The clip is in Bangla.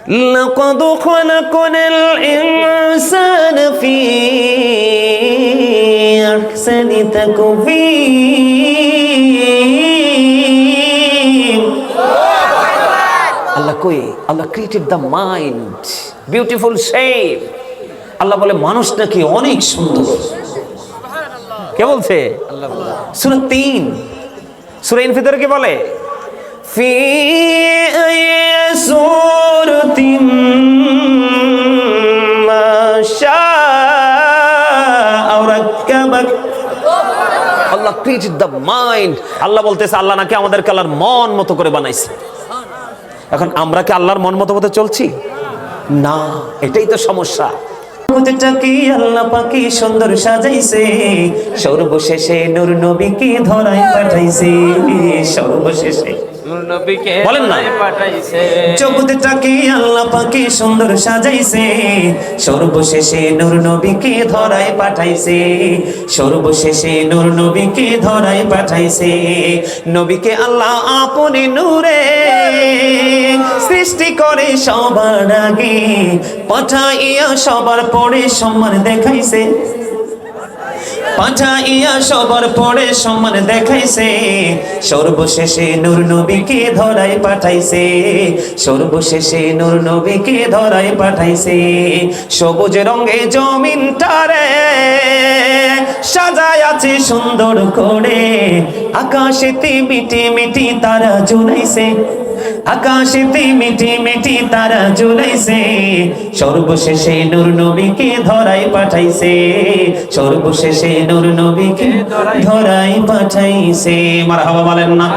লাকাদ খালাকনাল ইনসানা ফি আহসানি তাকওয়িম। আল্লাহ কই, Allah created the mind beautiful shape. Allah বলে মানুষ নাকি অনেক সুন্দর। কে বলছে? আল্লাহ। সূরা ৩ সূরা ইনফিতর কি বলে? ফি সূরাতিন মা শাআ রাক্কাবাক। আল্লাহ ক্রিয়েটেড দ্য মাইন্ড। আল্লাহ বলতেছে আল্লাহ নাকি আমাদেরকে আল্লাহর মন মতো করে বানাইছে। এখন আমরা কি আল্লাহর মন মতো চলছি? না, এটাই তো সমস্যা। জগৎটাকে আল্লাহ পাকি সুন্দর সাজাইছে, সর্বশেষে নূর নবীকে ধরায় পাঠাইছে। সর্বশেষে নূর নবীকে বলেন না পাঠাইছে। জগৎটাকে আল্লাহ পাকি সুন্দর সাজাইছে, সর্বশেষে নূর নবীকে ধরায় পাঠাইছে। সর্বশেষে নূর নবীকে ধরায় পাঠাইছে। নবীকে আল্লাহ আপনি নূরে সৃষ্টি করে সবার আগে, পাঠাইয়া সবার পরে সম্মান দেখাইছে। পাঠাইয়া সবার পরে সম্মান দেখাইছে। সর্বশেষে নূর নবীকে ধরায় পাঠাইছে। সর্বশেষে নূর নবীকে ধরায় পাঠাইছে। সবুজ রঙে জমিনটারে সাজায় আছে সুন্দর করে, আকাশেতে মিটি মিটি তারা ঝুলাইছে। আকাশেতে মিটি মিটি তারা ঝুলাইছে। সর্বশেষে নূর নবীকে ধরায় পাঠাইছে। সর্বশেষে নূর নবীকে ধরায় পাঠাইছে। মারহাবা বলেন না।